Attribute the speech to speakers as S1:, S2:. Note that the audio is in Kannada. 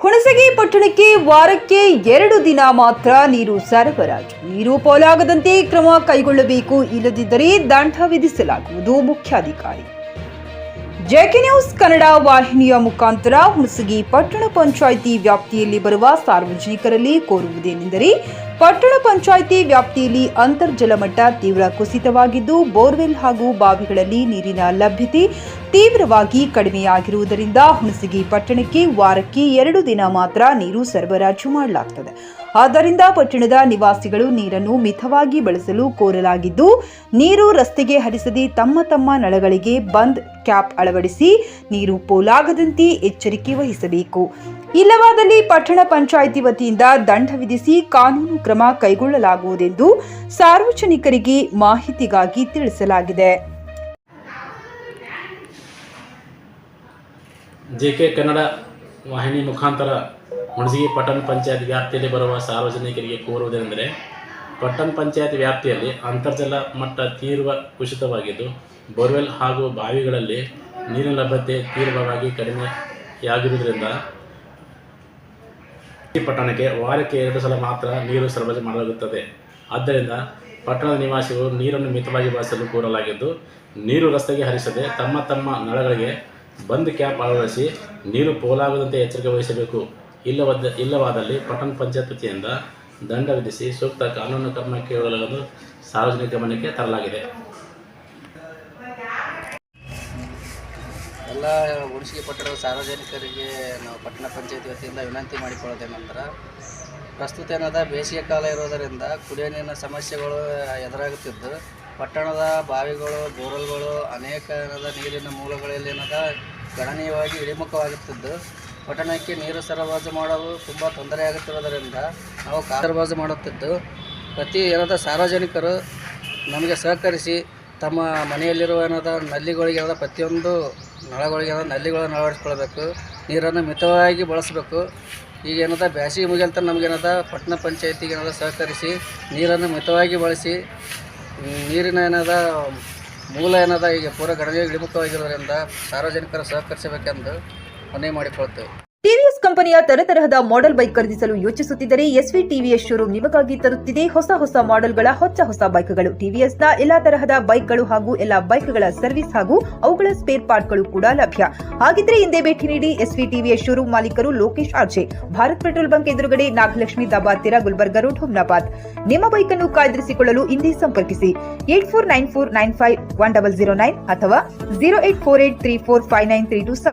S1: ಹುಣಸಗಿ ಪಟ್ಟಣಕ್ಕೆ ವಾರಕ್ಕೆ 2 ದಿನ ಮಾತ್ರ ನೀರು ಸರಬರಾಜು. ನೀರು ಪೋಲಾಗದಂತೆ ಕ್ರಮ ಕೈಗೊಳ್ಳಬೇಕು, ಇಲ್ಲದಿದ್ದರೆ ದಂಡ ವಿಧಿಸಲಾಗುವುದು. ಮುಖ್ಯಾಧಿಕಾರಿ. ಜೆಕೆ ನ್ಯೂಸ್ ಕನ್ನಡ ವಾಹಿನಿಯ ಮುಖಾಂತರ ಹುಣಸಗಿ ಪಟ್ಟಣ ಪಂಚಾಯಿತಿ ವ್ಯಾಪ್ತಿಯಲ್ಲಿ ಬರುವ ಸಾರ್ವಜನಿಕರಲ್ಲಿ ಕೋರುವುದೇನೆಂದರೆ, ಪಟ್ಟಣ ಪಂಚಾಯಿತಿ ವ್ಯಾಪ್ತಿಯಲ್ಲಿ ಅಂತರ್ಜಲ ಮಟ್ಟ ತೀವ್ರ ಕುಸಿತವಾಗಿದ್ದು, ಬೋರ್ವೆಲ್ ಹಾಗೂ ಬಾವಿಗಳಲ್ಲಿ ನೀರಿನ ಲಭ್ಯತೆ ತೀವ್ರವಾಗಿ ಕಡಿಮೆಯಾಗಿರುವುದರಿಂದ ಹುಣಸಗಿ ಪಟ್ಟಣಕ್ಕೆ ವಾರಕ್ಕೆ 2 ದಿನ ಮಾತ್ರ ನೀರು ಸರಬರಾಜು ಮಾಡಲಾಗುತ್ತದೆ. ಆದ್ದರಿಂದ ಪಟ್ಟಣದ ನಿವಾಸಿಗಳು ನೀರನ್ನು ಮಿತವಾಗಿ ಬಳಸಲು ಕೋರಲಾಗಿದ್ದು, ನೀರು ರಸ್ತೆಗೆ ಹರಿಸದೆ ತಮ್ಮ ನಳಗಳಿಗೆ ಬಂದ್ ಕ್ಯಾಪ್ ಅಳವಡಿಸಿ ನೀರು ಪೋಲಾಗದಂತೆ ಎಚ್ಚರಿಕೆ ವಹಿಸಬೇಕು. ಇಲ್ಲವಾದಲ್ಲಿ ಪಟ್ಟಣ ಪಂಚಾಯಿತಿ ವತಿಯಿಂದ ದಂಡ ವಿಧಿಸಿ ಕಾನೂನು ಕ್ರಮ ಕೈಗೊಳ್ಳಲಾಗುವುದೆಂದು ಸಾರ್ವಜನಿಕರಿಗೆ ಮಾಹಿತಿಗಾಗಿ ತಿಳಿಸಲಾಗಿದೆ.
S2: ಜೆಕೆ ಕನ್ನಡ ವಾಹಿನಿ ಮುಖಾಂತರ ಹುಣಸಗಿ ಪಟ್ಟಣ ಪಂಚಾಯತ್ ವ್ಯಾಪ್ತಿಯಲ್ಲಿ ಬರುವ ಸಾರ್ವಜನಿಕರಿಗೆ ಕೋರುವುದೆಂದರೆ, ಪಟ್ಟಣ ಪಂಚಾಯತ್ ವ್ಯಾಪ್ತಿಯಲ್ಲಿ ಅಂತರ್ಜಲ ಮಟ್ಟ ತೀವ್ರ ಕುಸಿತವಾಗಿದ್ದು, ಬೋರ್ವೆಲ್ ಹಾಗೂ ಬಾವಿಗಳಲ್ಲಿ ನೀರಿನ ಲಭ್ಯತೆ ತೀವ್ರವಾಗಿ ಕಡಿಮೆಯಾಗಿರುವುದರಿಂದ ಈ ಪಟ್ಟಣಕ್ಕೆ ವಾರಕ್ಕೆ 2 ಸಲ ಮಾತ್ರ ನೀರು ಸರಬರಾಜು ಮಾಡಲಾಗುತ್ತದೆ. ಆದ್ದರಿಂದ ಪಟ್ಟಣದ ನಿವಾಸಿಗಳು ನೀರನ್ನು ಮಿತವಾಗಿ ಬಳಸಲು ಕೋರಲಾಗಿದ್ದು, ನೀರು ರಸ್ತೆಗೆ ಹರಿಸದೆ ತಮ್ಮ ನಳಗಳಿಗೆ ಬಂದ್ ಕ್ಯಾಪ್ ಅಳವಡಿಸಿ ನೀರು ಪೋಲಾಗದಂತೆ ಎಚ್ಚರಿಕೆ ವಹಿಸಬೇಕು. ಇಲ್ಲವಾದಲ್ಲಿ ಪಟ್ಟಣ ಪಂಚಾಯತ್ ವತಿಯಿಂದ ದಂಡ ವಿಧಿಸಿ ಸೂಕ್ತ ಕಾನೂನು ಕ್ರಮ ಕೈಗೊಳ್ಳಲು ಸಾರ್ವಜನಿಕ ಗಮನಕ್ಕೆ ತರಲಾಗಿದೆ.
S3: ಎಲ್ಲ ಹುಣಸಗಿ ಪಟ್ಟಣದ ಸಾರ್ವಜನಿಕರಿಗೆ ನಾವು ಪಟ್ಟಣ ಪಂಚಾಯತ್ ವತಿಯಿಂದ ವಿನಂತಿ ಮಾಡಿಕೊಳ್ಳೋದೇನೆಂದ್ರೆ, ಪ್ರಸ್ತುತ ಬೇಸಿಗೆ ಕಾಲ ಇರೋದರಿಂದ ಕುಡಿಯೋ ನೀರಿನ ಸಮಸ್ಯೆಗಳು ಎದುರಾಗುತ್ತಿದ್ದು, ಪಟ್ಟಣದ ಬಾವಿಗಳು, ಬೋರ್ವೆಲ್ಗಳು, ಅನೇಕ ನೀರಿನ ಮೂಲಗಳಲ್ಲಿ ಗಣನೀಯವಾಗಿ ಇಳಿಮುಖವಾಗುತ್ತಿದ್ದು, ಪಟ್ಟಣಕ್ಕೆ ನೀರು ಸರಬರಾಜು ಮಾಡಲು ತುಂಬ ತೊಂದರೆಯಾಗುತ್ತಿರುವುದರಿಂದ ನಾವು ಸರಬರಾಜು ಮಾಡುತ್ತಿದ್ದು, ಪ್ರತಿ ಸಾರ್ವಜನಿಕರು ನಮಗೆ ಸಹಕರಿಸಿ ತಮ್ಮ ಮನೆಯಲ್ಲಿರುವ ನಲ್ಲಿಗಳಿಗೆ ಪ್ರತಿಯೊಂದು ನಳಗಳಿಗೆ ನಲ್ಲಿಗಳನ್ನು ಅಳವಡಿಸ್ಕೊಳ್ಬೇಕು. ನೀರನ್ನು ಮಿತವಾಗಿ ಬಳಸಬೇಕು. ಈಗ ಬೇಸಿಗೆ ಮುಗಿಯಂತ ನಮಗೆ ಪಟ್ಟಣ ಪಂಚಾಯತಿಗೆ ಸಹಕರಿಸಿ ನೀರನ್ನು ಮಿತವಾಗಿ ಬಳಸಿ ನೀರಿನ ಮೂಲ ಈಗ ಪೂರ ಗಣನೀಯ ಇಳಿಮುಖವಾಗಿರುವುದರಿಂದ ಸಾರ್ವಜನಿಕರು ಸಹಕರಿಸಬೇಕೆಂದು ಮನವಿ ಮಾಡಿಕೊಳ್ಳುತ್ತೇವೆ.
S1: ಟಿವಿಎಸ್ ಕಂಪನಿಯ ತರತರಹದ ಮಾಡೆಲ್ ಬೈಕ್ ಖರೀದಿಸಲು ಯೋಚಿಸುತ್ತಿದ್ದರೆ ಎಸ್ವಿ ಟಿವಿಎಸ್ ಶೋರೂಮ್ ನಿಮಗಾಗಿ ತರುತ್ತಿದೆ ಹೊಸ ಮಾಡೆಲ್ಗಳ ಹೊಸ ಬೈಕ್ಗಳು. ಟಿವಿಎಸ್ನ ಎಲ್ಲಾ ತರಹದ ಬೈಕ್ಗಳು ಹಾಗೂ ಎಲ್ಲಾ ಬೈಕ್ಗಳ ಸರ್ವಿಸ್ ಹಾಗೂ ಅವುಗಳ ಸ್ಪೇರ್ ಪಾರ್ಟ್ಗಳು ಕೂಡ ಲಭ್ಯ. ಹಾಗಿದ್ರೆ ಹಿಂದೆ ಭೇಟಿ ನೀಡಿ. ಎಸ್ವಿ ಟಿವಿಎಸ್ ಶೋರೂಮ್ ಮಾಲೀಕರು Lokesh RJ, Bharat petrol bunk ಎದುರುಗಡೆ, ನಾಗಲಕ್ಷ್ಮಿ ದಾಬಾ ಹತ್ತಿರ, ಗುಲ್ಬರ್ಗ ರೋಡ್, ಹುಮ್ನಾಬಾದ್. ನಿಮ್ಮ ಬೈಕ್ ಅನ್ನು ಕಾಯ್ದಿರಿಸಿಕೊಳ್ಳಲು ಹಿಂದೆ ಸಂಪರ್ಕಿಸಿ 8494951009 ಅಥವಾ 0848345932.